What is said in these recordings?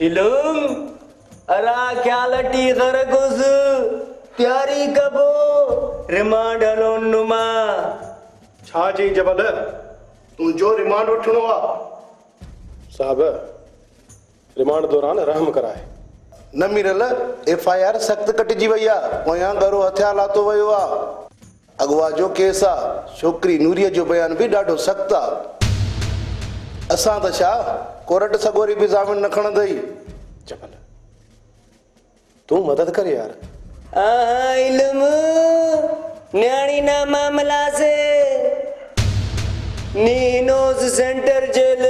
इलम अरा ख्यालटी खरगुज त्यारी कबो रिमांड हलोन नुमा छा जी जबल तू जो रिमांड उठणो आ साहब रिमांड दौरान रहम कराए न मिरल FIR सख्त कटिजी वई आ पोयां गरो हथियार लातो वयो आ अगवा जो केस आ छोकरी नूरिया जो बयान भी ॾाढो सख्त आ असां त छा कोर्ट सगोरी भी ज़ामिन न खणंदई जबल तू मदद कर यार इलम न्याणी ना मामला से नीनोज सेंटर जेल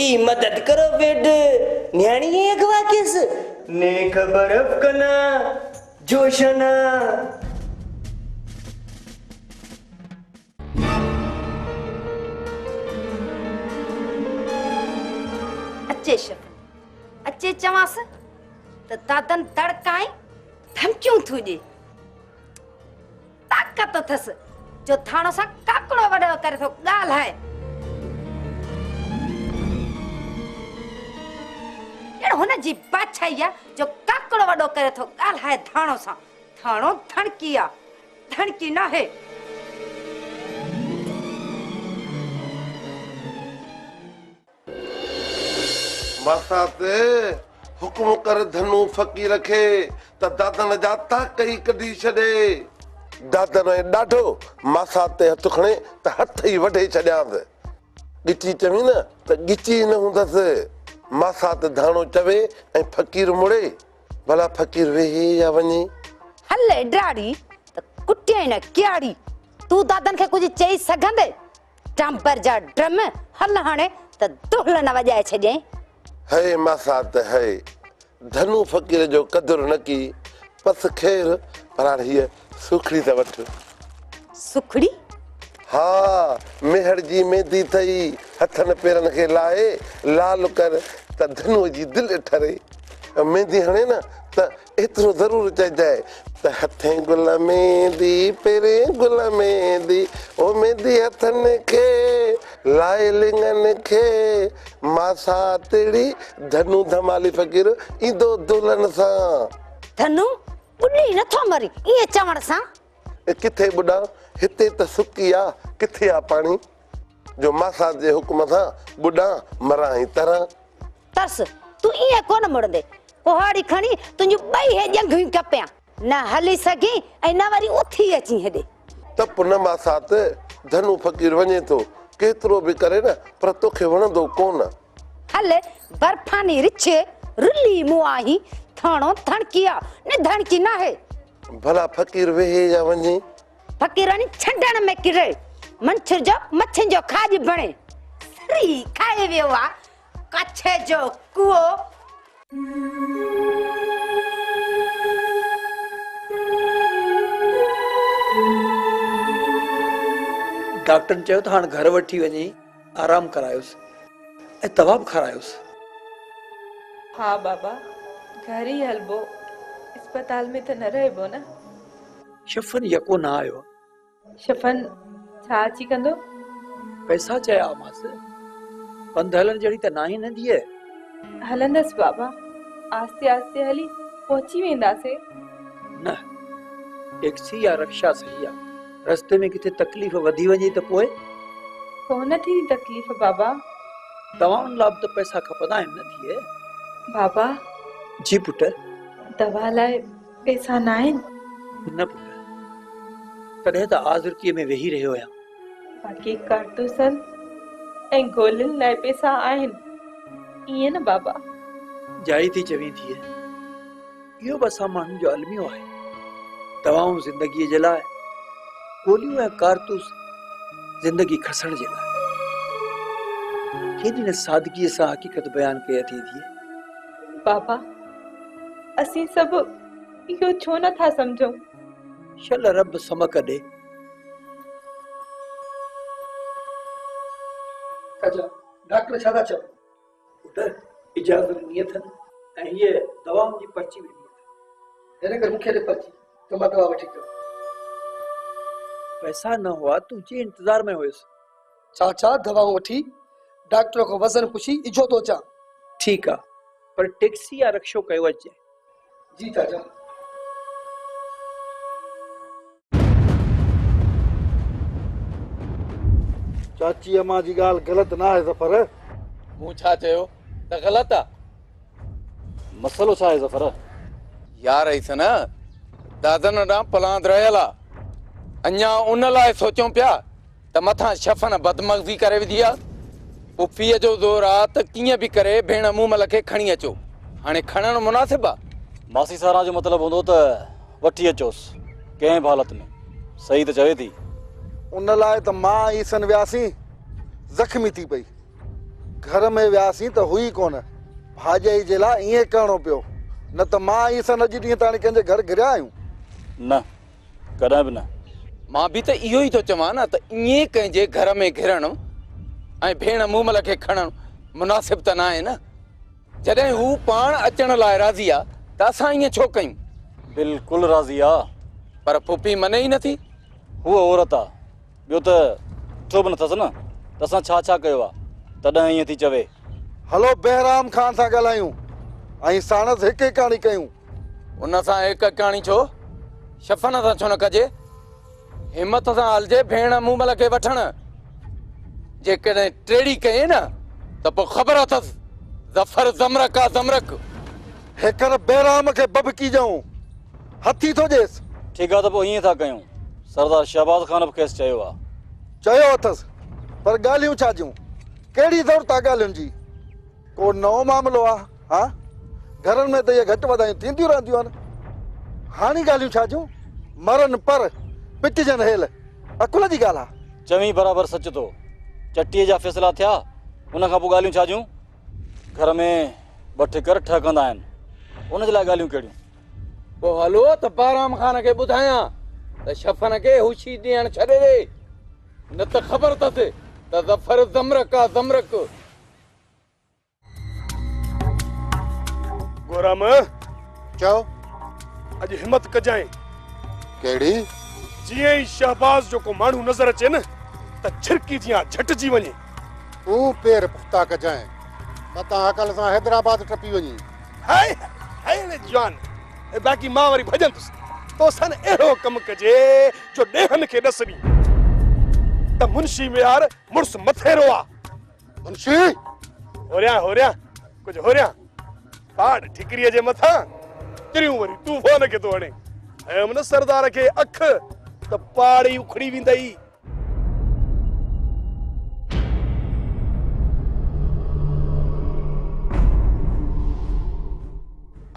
ई मदद करो बेड न्याणी अगवा केस ने खबर कना जोशना अचे शफ़न अचे चवांस त दादन तड़काए धमकियूं थू ॾे ताक़त अथसि जो थाणो सां काकड़ो वॾो करे थो ॻाल्हाए अहिड़ो हुनजी बादशाही आहे जो काकड़ो वॾो करे थो ॻाल्हाए थाणो सां थाणो धणकी आहे धणकी न आहे मासाते हुक्म कर धनु फ़कीर खे त दादन जा ताक ई कढी छॾे दादन ॾाढो मासाते हथ खणे त हथ ई वढे छॾियांसि ॻिची चवी न त ॻिची न हूंदसि मासात धाणो चवे ऐं फ़कीर मुड़े भला फ़कीर वेहे या वञे हले ॾाड़ी त कुटिया न कियाड़ी तूं दादन खे कुझु चई सघंदे टम्पर जा ड्रम हल हाणे त दुहल न वॼाए छॾियईं है मासात है धनु फ़कीर जो कदुर न की पस खेर पर हीअ सुखड़ी त वठ सुखड़ी हा मेहर जी मेहंदी थई हथन पेरन खे लाए लाल कर त धनु जी दिलि ठरे मेहंदी हणे न त एतिरो ज़रूर चइजाए त हथें गुल मेहंदी पेरे गुल मेहंदी ओ मेहंदी हथन खे लाए लिंगन खे मासा तिड़ी धनु धमाली फ़कीर ईंदो दुल्हन सां धनु बुढ़ी नथो मरी इहे चवण सां किथे बुढ़ा हिते त सुकी आ किथे आ पाणी जो मासा जे हुक्म सां बुढ़ा मरा ही तरह तरस तू इहे कोन मुड़ंदे कुहाड़ी खणी तुंहिंजूं ॿई हे ॼंघियूं कपियां न हली सघी ऐं न वरी उथी अची हेॾे त पुन मासात धनु फ़कीर वञे थो केतिरो बि करे न पर तोखे वणंदो कोन हले बर्फानी रिछ रुली मुआही थाणो धणकी आ न धणकी न आहे भला फ़कीर वेहे या वञे फ़कीरनि छंडण में किरे मंछर जो मच्छन जो खाज बणे सरी खाए वियो आ कच्छ जो कुओ डॉक्टर चयो त हाणे घर वठी वञी आराम करायोसि ऐं दवा बि खारायोसि हाँ बाबा घर ही हलबो अस्पताल में तो न रहबो न शफ़न यको न आयो शफ़न छा अची कंदो पैसा चयामांसि पंधु हलण जहिड़ी त नाही न ॾिए हलंदसि बाबा आस्ते आस्ते हली पहुची वेंदासीं न टैक्सी या रिक्शा सही आहे रस्ते में किथे तकलीफ़ वधी वञे त पोइ कोन थी तकलीफ़ बाबा दवाउनि लाइ बि त पैसा खपंदा आहिनि न थिए बाबा जी पुट दवा लाइ पैसा न आहिनि न पुट तॾहिं त आज़िरकीअ में वेही रहियो आहियां बाक़ी कारतूसन ऐं गोलियुनि लाइ पैसा आहिनि ईअं न बाबा जाई थी चवीं थिए इहो बि असां माण्हुनि जो अलमियो आहे दवाऊं ज़िंदगीअ जे लाइ गोलियूं ऐं कारतूस ज़िंदगी खसण जे लाइ केॾी न सादगीअ सां हक़ीक़त बयान कई थी थिए बाबा असीं सभु इहो छो नथा सम्झूं शल रब समक ॾे डॉक्टर छा था चओ पुट इजाज़त ॾिनी अथनि ऐं हीअ दवाउनि जी पर्ची बि ॾिनी हिन करे मूंखे ॾे पर्ची त मां दवा वठी अचां पैसा न हुआ तुंहिंजे इंतज़ार में हुयुसि चाचा दवाऊं वठी डॉक्टर को वज़न पुछी इजो तो चा ठीकु आहे पर टैक्सी या रिक्शो कयो अचे। जी चाचा। चाची अम्मा जी ॻाल्हि ग़लति न आहे ज़फ़र। मूं छा चयो त ग़लति आहे? मसलो छा आहे ज़फ़र? यार ऐसा न दादन ॾांहुं पलांद रहियल आहे। अञा उन लाइ सोचूं पिया त मथां शफ़न बदमग़ज़ी करे विधी आहे। पुफीअ जो ज़ोर आहे त कीअं बि करे भेण मूमल खे खणी अचो। हाणे खणणु मुनासिबु आहे? मासी सारा जो मतिलबु हूंदो त वठी अचोसि कंहिं बि हालत में। सही त चवे थी। उन लाइ त मां ईसन वियासीं, ज़ख़्मी थी पई। घर में वियासीं त हुई कोन, भाॼाई जे लाइ ईअं करिणो पियो, न त मां ईसन अॼु ॾींहं ताणी कंहिंजे घर घिरिया आहियूं न, कॾहिं बि न। मां बि त इहो ई थो चवां न त ईअं कंहिंजे घर में घिरणु ऐं भेण मूमल खे खणणु मुनासिबु त न आहे न। जॾहिं हू पाण अचण लाइ राज़ी आहे त असां ईअं छो कयूं? बिल्कुलु राज़ी आहे, पर पुफी मने ई नथी। हूअ औरत आहे, ॿियो त छो बि न अथसि न त असां छा छा कयो आहे तॾहिं ईअं थी चवे। हलो बहराम खान सां ॻाल्हायूं ऐं साणसि हिकु ई कहाणी कयूं। उन सां हिकु कहाणी छो, शफ़न सां छो न कजे? हिमत सां हलजे भेण मूमल खे वठण। जेकॾहिं टेड़ी कये न त पोइ ख़बर अथसि ज़फ़र ज़मरक आहे ज़मरक। हेकर बहराम खे बबकी ॾियूं, हथी थो ॾेसि। ठीकु आहे त पोइ ईअं था कयूं। सरदार शहबाज़ ख़ान बि खेसि चयो आहे। चयो अथसि, पर ॻाल्हियूं छा जूं? कहिड़ी ज़रूरत आहे ॻाल्हियुनि जी? को नओं मामिलो आहे? हा, घरनि में त इहे घटि वधायूं थींदियूं रहंदियूं आहिनि। हाणे ॻाल्हियूं छा जूं? मरनि पर पिटिजनि हेल, अकुल जी ॻाल्हि आहे। चवीं बराबरि सच थो। चटीअ जा फ़ैसिला थिया, उन खां पोइ ॻाल्हियूं छा जूं? घर में ॿ ठिकर ठहकंदा आहिनि, उनजे लाइ ॻाल्हियूं कहिड़ियूं? पोइ हलो त बहराम खान खे ॿुधायां त शफ़न खे होशी ॾियणु छॾे ॾे, न त ख़बर अथसि त ज़फ़र ज़मरक आहे ज़मरक। गोराम चओ अॼु हिम्मत कजांइ। कहिड़ी? जीअं ई शहबाज़ जो को माण्हू नज़र अचे न त छिरकी जीअं झटिजी वञे। तूं पेर पुख्ता कजांइ, मतां अकल सां हैदराबाद टपी वञी। हाय हाय ने जवान, बाक़ी मां वरी भॼंदुसि। तोसां अहिड़ो कमु कजे जो ॾेहनि खे ॾस ॾी त मुंशी में यार मुड़ुसु मथेरो आहे। मुंशी होरियां होरियां कुझु होरियां पाड़ ठिकरीअ जे मथां तिरियूं वरी तूफ़ान खे थो हणे। हयमि न सरदार खे अख त पाड़ी उखड़ी वेंदई।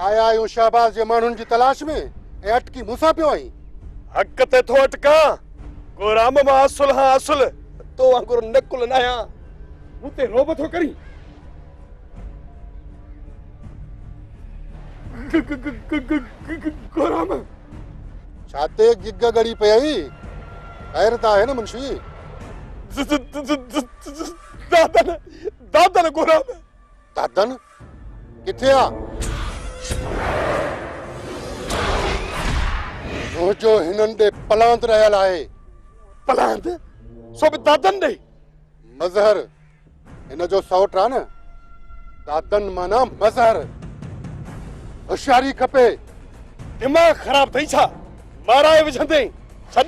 आया आहियूं शहबाज़ जे माण्हुनि जी तलाश में ऐं अटकी मूंसां पियो आई। हक़ ते थो अटका। गोराम मां असुल हां असुल तो वांगुरु नकुल न आहियां। मूंते रोब थो करी। गोराम छाते गिग गड़ी पई? खैर त आहे न मुंशी? दादन दादन गोराम। दादन किथे आ? जो हिननि ॾे पलांद रहियल आहे। पलांद? सो बि दादन ॾे? मज़हर हिन जो सौट आहे न। दादन माना मज़हर। होशियारी खपे। दिमाग़ ख़राब अथई छा? माराए विझंदे। छॾ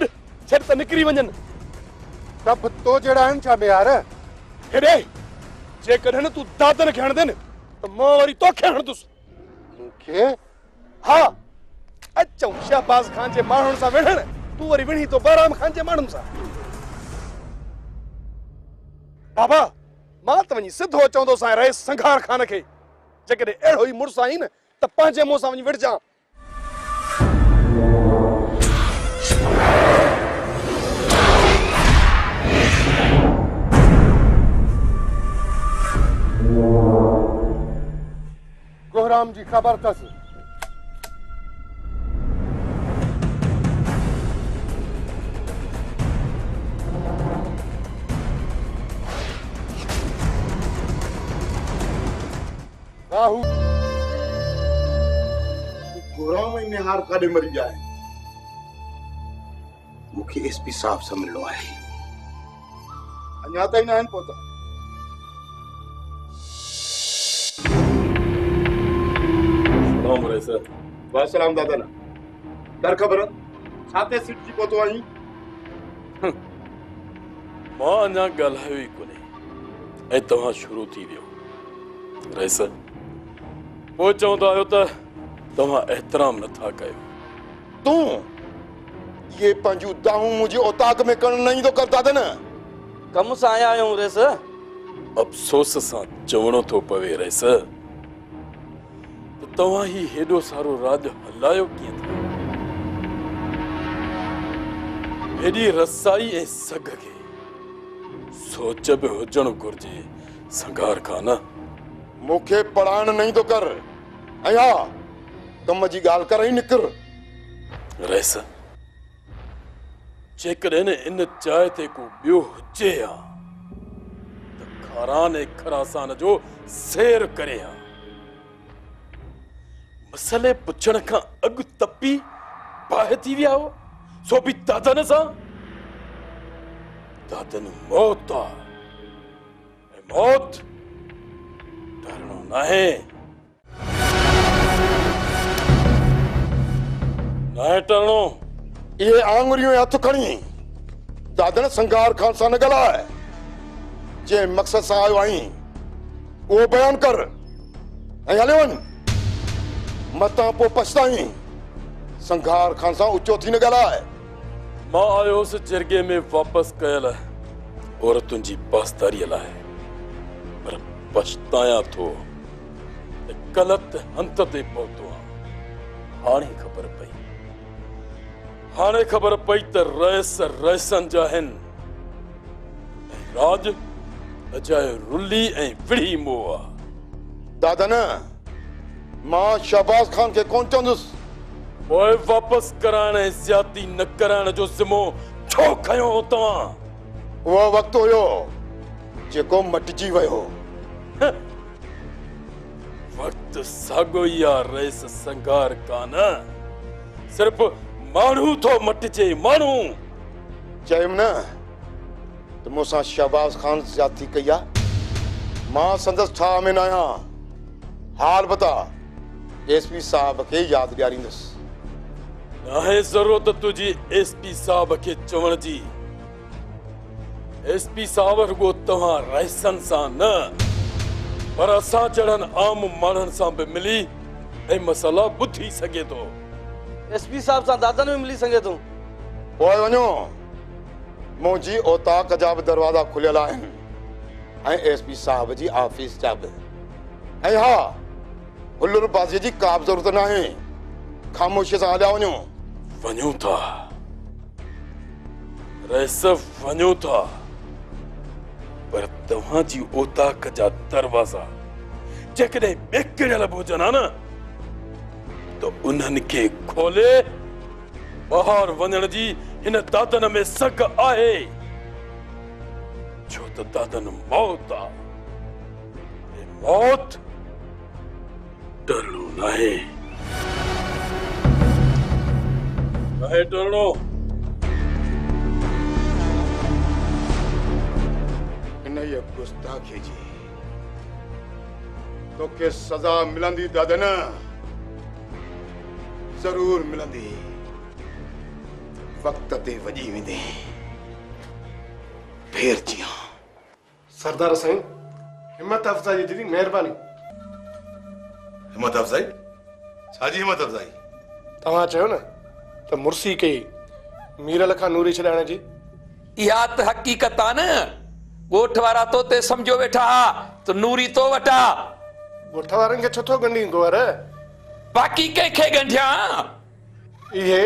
छॾ त निकिरी वञनि। सभु तो जहिड़ा आहिनि छा मेयार? हेॾे जेकॾहिं तूं दादन खे हणंदे न त मां वरी तोखे हणंदुसि। मूंखे? हा, अचूं शहबाज़ खान जे माण्हुनि सां विढ़ण, तूं वरी विढ़ी तो बहराम खान जे माण्हुनि सां। बाबा मां त वञी सिधो चवंदोसां रईस संघार खान खे, जेकॾहिं अहिड़ो ई मुड़ुसु आहीं न त पंहिंजे मुंहं सां वञी विढ़जां। गोहराम जी ख़बर अथसि। राहु गोराम ई निहार काॾे मरी जाए। मूंखे एसपी साहब सां मिलणो आहे। अञा ताईं न आहिनि पहुता। सलाम रहे सर। वासलाम दादा ना दर ख़बर छाते सीट जी पहुतो आई मां अञा ॻाल्हायो ई कोन्हे ऐं तव्हां शुरू थी वियो रहे सर। पोइ चवंदा आहियो त तव्हां एहतराम नथा कयो। तूं ये पंहिंजूं दाहूं मुंहिंजे औताक में करण न ईंदो कर दादा न। कम सां आया आहियूं रेस। अफ़सोस सां चवणो थो पवे रहे सर त तव्हां ही हेॾो सारो राज हलायो कीअं था। हेॾी रसाई ऐं सग खे सोच बि हुजणु घुर्जे संगार खान। मूंखे पढ़ाइण न ईंदो कर ऐं हा कम जी ॻाल्हि कर ई निकिर। रहे सर जेकॾहिं इन चाह ते को ॿियो हुजे हा त खारान ऐं खरासान जो सैर करे हा। मसले पुछण खां अॻु तपी बाहि थी विया हो सो बि दादन सां। दादन मौत आ ऐं मौत डरणो नाहे। नाहे डरणो। ये आंगुरियों हथ खणी दादन संगार खान सां न ॻाल्हाए। जे मक़सद सां आयो आहीं उहो बयान कर ऐं हले वञ मतां पोइ पछताई। संगार खान सां ऊचो थी न ॻाल्हाए। मां आयोसि जिरगे में वापसि कयल औरतुनि जी पासदारीअ लाइ पर पछतायां थो त ग़लति हंध ते पहुतो आहियां। हाणे ख़बर पई त रइस रइसनि जा आहिनि ऐं राज अजाए रुली ऐं विढ़ी मोह आहे। दादा न मां शहबाज खान खे कोन चवंदुसि। पोइ वापसि कराइण ऐं ज़्यादती न कराइण जो ज़िमो छो खयो हो तव्हां? उहो वक़्तु हुयो जेको मटिजी वियो। वक़्तु साॻो ई आहे रइस संगार कान। सिर्फ़ माण्हू थो मटिजे माण्हू। चयुमि न त मूंसां शहबाज खान ज़्यादती कई आहे। मां संदसि ठाह में न आहियां। हाल बता एसपी साहब खे यादि ॾियारींदुसि। नाहे ज़रूरत तुंहिंजी एसपी साहब खे चवण जी। एसपी साहब रुगो तव्हां रइसनि सां न पर असां जहिड़नि आम माण्हुनि सां बि मिली ऐं मसइला ॿुधी सघे थो। एसपी साहब सां दादन में मिली सघे थो। पोइ वञो मुंहिंजी औताक जा बि दरवाज़ा खुलियल आहिनि ऐं एसपी साहब जी ऑफिस जा बि। ऐं हा हुल्लड़बाज़ीअ जी का बि ज़रूरत न आहे। ख़ामोशीअ सां हलिया वञो। वञूं था रइस वञूं था पर तव्हांजी औताक जा दरवाज़ा जेकॾहिं ॿेकिड़ियल बि हुजनि हा न त उन्हनि खे खोले ॿाहिरि वञण जी हिन दादन में सग आहे। छो त दादन मौत आहे ऐं मौत डरणो नाहे। नाहे डरणो। हिन ये गुस्ताखी जी तोखे सज़ा मिलंदी दादन। ज़रूर मिलंदी। वक्त ते वॼी वेंदे फेर जिया। सरदार साईं हिम्मत अफ़ज़ाई दीदी महिरबानी। हिम्मत अफ़ज़ाई छाजी हिम्मत अफ़ज़ाई? तव्हां चयो न त मुर्सी कई मीरल खां नूरी छॾाइण जी। इहा त हक़ीक़त आहे न। ॻोठ वारा तो ते सम्झो वेठा हा त नूरी तो वटा। ॻोठ वारनि खे छो थो गंढी गोर? बाक़ी कंहिंखे गंढिया? इहे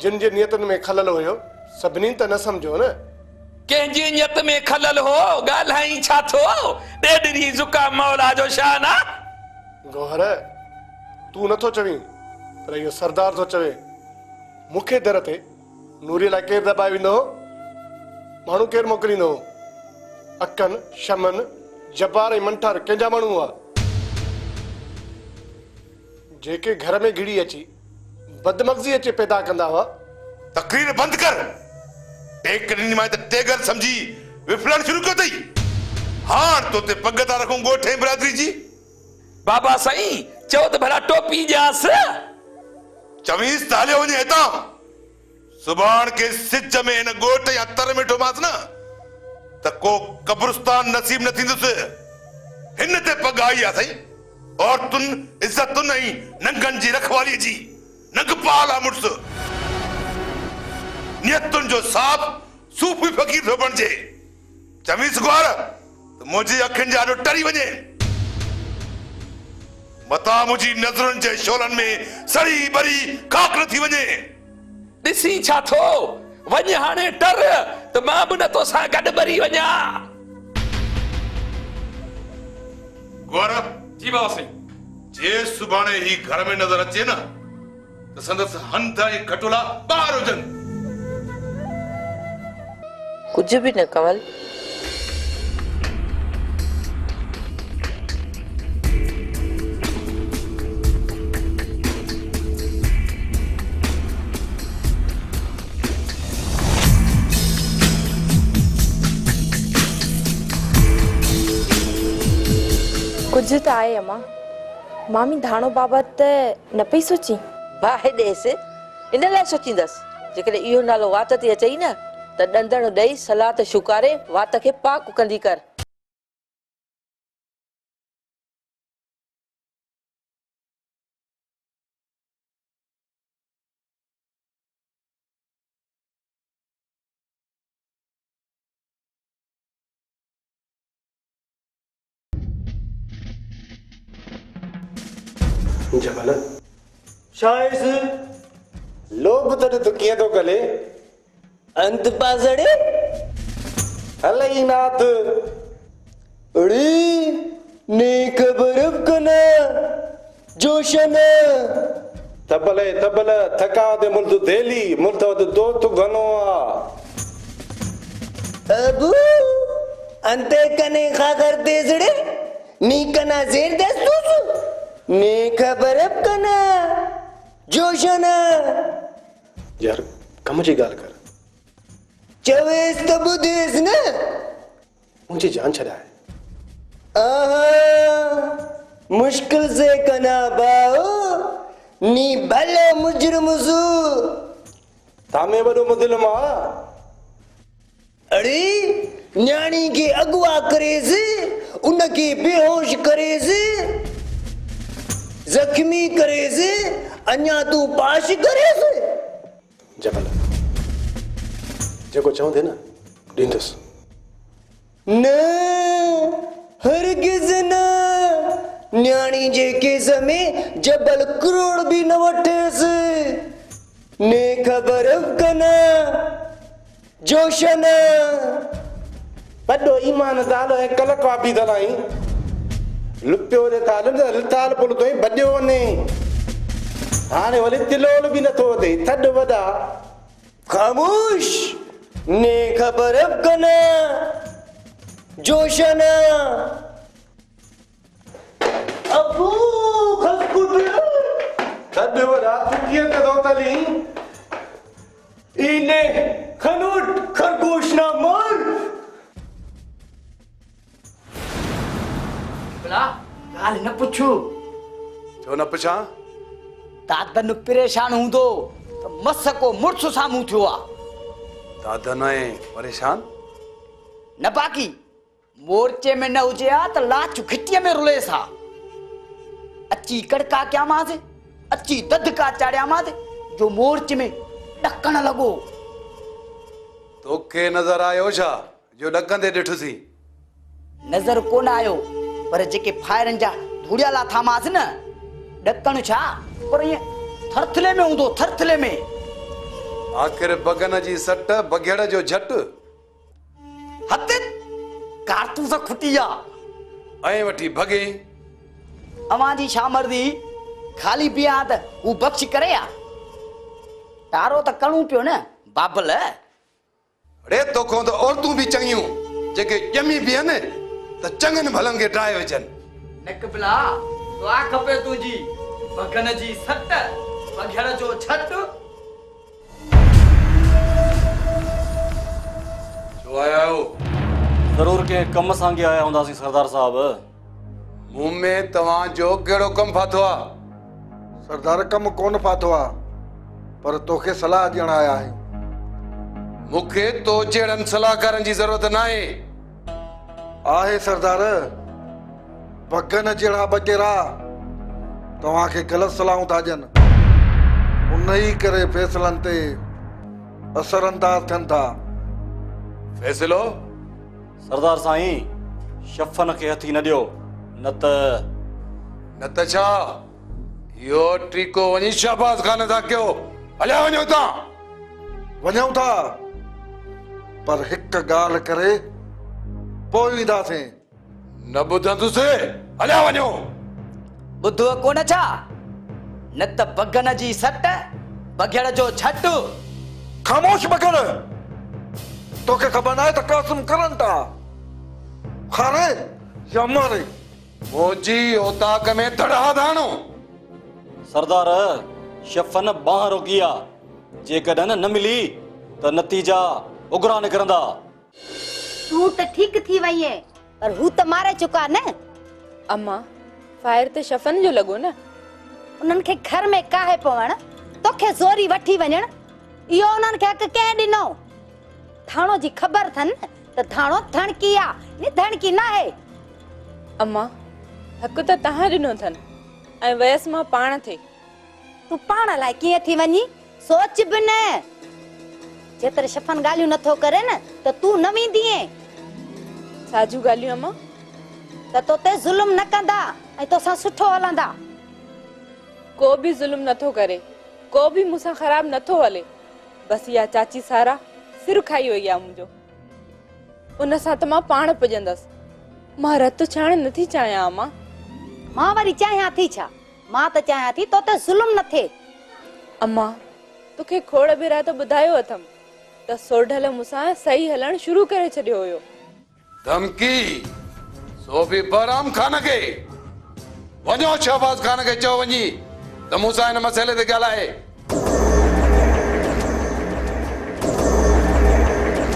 जिन जे नियतनि में खलल हुयो सभिनी त न सम्झो न। कंहिंजी नियत में खलल हो ॻाल्हाई छा थो? ॾेढरी ज़ुकाम मौला जो शान आहे। गोहर तूं नथो चवीं पर इहो सरदार थो चवे। मूंखे दर ते नूरी लाइ केरु दॿाए वेंदो हो? माण्हू केरु मोकिलींदो हो? अकन शमन जब्बार ऐं मंठार कंहिंजा माण्हू हुआ जेके घर में घिड़ी अची बदमग़ज़ी अचे पैदा कंदा हुआ। तकरीर बंद कर। टेक ॾिनी मां त टेगर समझी विफलण शुरू कयो अथई। हाण तो ते पग था रखूं ॻोठ ऐं बिरादरी जी। बाबा साईं चओ त भला टोपी ॾियांस। चवीस ताले वञे हितां सुभाण के सिज में इन गोट या तर में ठोमास न त को कब्रिस्तान नसीब न थींदुसि। हिन ते पग आई आहे साईं। औरतुन इज्जतुन ऐं नंगन जी रखवाली जी नंगपाल आहे मुड़स। नियतुन जो साफ सूफी फकीर थो बणिजे। चवीस गुआर त मुंहिंजी अखियुनि जा ॾो टरी वञे। मता मुंहिंजी नज़रुनि जे शोलनि में सड़ी बरी खाक न थी वञे। ॾिसी छा थो वञ हाणे टर त मां बि न तोसां गॾु ॿरी वञा। गौरव जी बाबा साईं। जे सुभाणे ही घर में नजर अचे न त संदसि हंध ऐं खटोला ॿाहिरि हुजनि। कुछ भी न कमल। कुछ त आहे अम्मा। मामी धाणो बाबत न पई सोची। बाहि ॾेसि इन लाइ सोचींदसि जेकॾहिं इहो नालो वात ते अचई न त ॾंदण ॾेई सलाह त शुकारे वात खे पाक कंदी कर। जमल शायस लोभ तॾहिं तो कीअं थो कले अंत पासड़े हलई नाथ अड़ी नेक बरफ कना जोशन तबले थकावते मुल्त देली मुल्त दोस्त घनो आ। अबू अंते कने खा कर देजड़े नी कना जेर दस्तूस नेक बरफ कना जोशन यार कम जी गाल कर। चवेस त बुधेस न मुझे जान छड़ाए। आहा मुश्किल से कना बाओ नी भले मुजरमसु तामे बड़ो मुदिलमा अरे न्याणी के अगवा करेस उनके बेहोश करेस जख्मी करेस अन्या तू पाश करेस। जमल जेको चवंदे न ॾींदुसि न हरगिज़ न न्याणी जे केस में जबल करोड़ भी न वठेस ने ख़बर कना जोशन बड़ो ईमान दालो ऐं कलक वापी दलाई लुपियो रे ताल न ताल पुल तो बड्यो ने हाने वले तिलोल भी न थो दे थड वदा खामोश ने ख़बर कना जोशन अबू खसकुट थड वदा तू कीअं ते दो तली इने खनूट खरगोश ना मार भला गाल न पुछो छो न पुछां? दादन परेशान हूंदो त मस को मुड़स साम्हूं थियो आ। दादन ऐं परेशान न बाक़ी मोर्चे में न हुजे आ त लाच खिटीअ में रुलेस हा। अची कड़का क्या मांस अची ददका चाड़िया मांस जो मोर्चे में ॾकण लॻो। तोखे नज़र आयो छा जो ॾकंदे ॾिठुसी? नज़र कोन आयो पर जेके फायरनि जा धुड़ियाला थामास न ॾकण छा पर ईअं थरथले में हूंदो थरथले में। आख़िर बगन जी सट बघेड़ जो झट हथ कारतूस खुटी आ ऐं वठी भगे। अवां जी शामर्दी खाली पिया त हू बख्श करे आ। तारो त कणू पियो न बाबल। अड़े तोखो त औरतूं बि चङियूं जेके ॼमी बि आहिनि त चङनि भलनि खे ड्राए विझनि। नकबला दुआ खपे तुंहिंजी बगन जी सट बघेड़ जो झट। छो आया आहियो? ज़रूर के कम सां आया हूंदासीं सरदार साहब। मुंह में तव्हांजो कहिड़ो कमु फाथो आहे? सरदार कम कोन फाथो आहे, पर तोखे सलाह ॾियण आया आहियूं। मूंखे तो जहिड़नि सलाहकारनि जी ज़रूरत न आहे सरदार। भगन जहिड़ा बचेरा तव्हांखे ग़लति सलाहूं था ॾियनि, उन ई करे फ़ैसिलनि ते असरअंदाज थियनि था। फ़ैसिलो? सरदार साईं, शफ़न खे हथी न ॾियो, न त छा इहो ट्रीको वञी शहबाज़ खान था कयो? हलिया वञो था। वञूं था, पर हिकु ॻाल्हि करे पोइ ईंदासीं। न ॿुधंदुसि, हलिया वञो। ॿुधो कोन छा? न त बगन जी सट बघेड़ जो छट। ख़ामोश बगन, तोखे ख़बर नाहे त कासिम करनि था खारे या मारे? मोजी ओताक में धड़ा दाणो। सरदार, शफ़न बांह रोकी आहे, जेकॾहिं न मिली त नतीजा उगरा निकिरंदा। तूं त ठीक थी वई है, पर हू त मारे चुका न। अम्मा, फायर ते शफ़न जो लॻो न। उन्हनि खे घर में काहे पवण, तोखे ज़ोरी वठी वञण, इहो उन्हनि खे हक़ कंहिं ॾिनो? थाणो जी ख़बर अथनि त थाणो धणकी आहे, नि धणकी न आहे। अम्मा, हक़ त तव्हां ॾिनो अथनि ऐं वयसि मां पाण थे। तूं पाण लाइ कीअं थी वञी? सोच बि न। जेतिरे शफ़न ॻाल्हियूं नथो करे न त तूं न वेंदीअ। साजू ॻाल्हियूं अम्मा? त तोते ज़ुल्म न कंदा ऐं तोसां सुठो हलंदा। को बि ज़ुल्म नथो करे, को बि मूंसां ख़राब नथो हले। बस इहा चाची सारा सिर खाई वई आहे मुंहिंजो। उन सां त मां पाण पुॼंदसि। मां रत छाण नथी चाहियां अम्मा। मां वरी चाहियां थी छा? मां त चाहियां थी तोते ज़ुल्म न थिए। अम्मा, तोखे खोड़ भेरा त ॿुधायो अथमि त सोढल मूंसां सही हलण शुरू करे छॾियो हुयो। धमकी? सो बि बहराम खान खे। वञो शहबाज़ खान खे चओ वञी त मूंसां हिन मसइले ते ॻाल्हाए।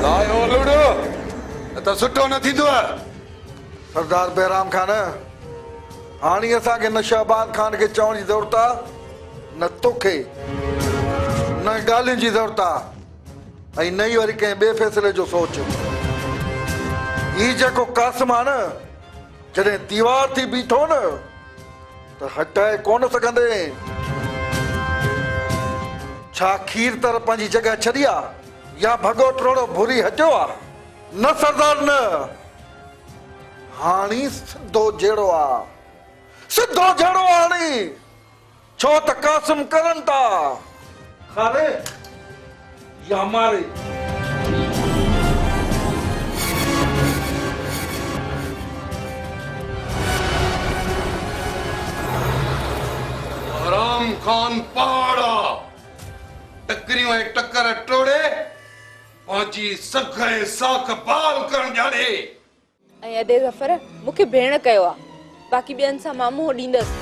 लायो लुड़ो त सुठो न थींदो। सरदार बहराम खान, हाणे असांखे न शहबाज़ खान खे चवण जी ज़रूरत आहे, न तोखे, न ॻाल्हियुनि जी ज़रूरत आहे, ऐं न ई वरी कंहिं ॿिए फ़ैसिले जो सोच। ही जेको कासिम आहे न, जॾहिं दीवार थी बीठो न त हटाए कोन सघंदे। छा खीर तर पंहिंजी जॻह छॾी आहे या भॻो टोड़ो भुरी हटियो आहे? न सरदार न, हाणी सिधो जहिड़ो आहे, सिधो जहिड़ो हाणी। छो त कासिम करनि था खारे या मारे। बहराम खान पहाड़ा टकरियों ऐं टकर टोड़े पंहिंजी सख ऐं साख बाल करण ॼाणे। ऐं अॾे ज़फ़र मूंखे भेण कयो आहे, बाक़ी ॿियनि सां मां मुंहुं ॾींदसि।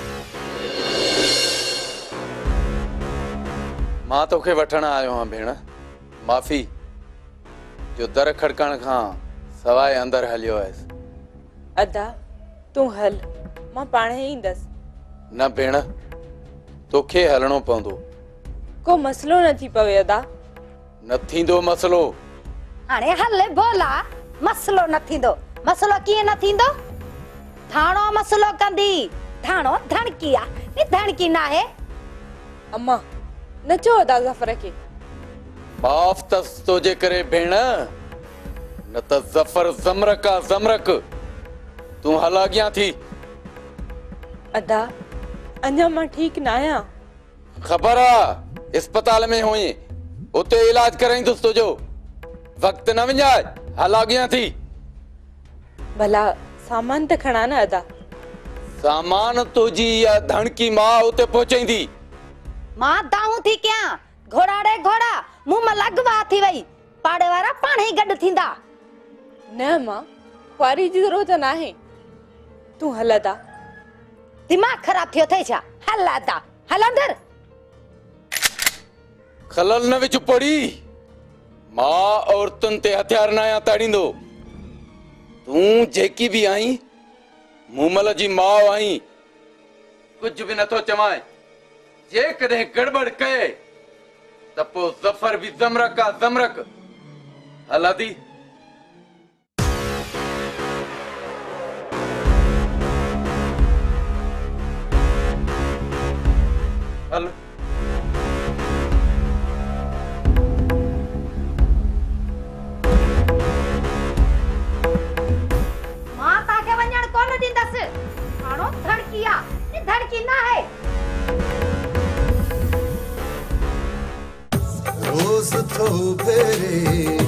मां तोखे वठण आयो आहियां भेण। माफ़ी जो दर खड़कण खां सवाइ अंदरि हलियो आयसि। अदा, तूं हल, मां पाण ई ईंदसि। न भेण, तोखे हलणो पवंदो। को मसलो न थी पवे अदा। न थींदो मसलो। हाणे हल बोला, मसलो न थींदो। मसलो कीअं न थींदो? थाणो मसलो कंदी। थाणो धणकी आहे, नि धणकी न आहे। अम्मा, न चओ अदा ज़फ़र खे। माफ़ तस तुझे करे भेण, न त ज़फ़र ज़मरक आ ज़मरक। तूं हल अॻियां थी। अदा, अञा मां ठीक न आहियां। ख़बर आ, अस्पताल में हुई, उते इलाज कराईंदुसि तुंहिंजो। वक़्तु न विञाए, हल अॻियां थी। भला सामान त खणा न अदा। सामान तुंहिंजी या धणकी मां उते पहुचाईंदी। मां दाऊं थी कयां, घोड़ा रे घोड़ा, मुंह में लगवा थी वई। पाड़े वारा पाण ई गॾु थींदा। न मां, ख्वारी जी ज़रूरत न आहे। तूं हल अदा। दिमाग़ ख़राब थियो थे छा? हल अदा, हल अंदर। खलल न विच पड़ी। मां औरतुनि ते हथियार न आहियां ताड़ींदो। तूं जेकी भी आई, मूमल जी माउ आई कुछ भी नथो चवाए जे कदे गड़बड़ कए त पो ज़फर भी ज़मरक आ ज़मरक हलादी हल मां ताके वञण कोन ॾींदसि हाणो धड़की आ धड़की ना है रोज तो फेरे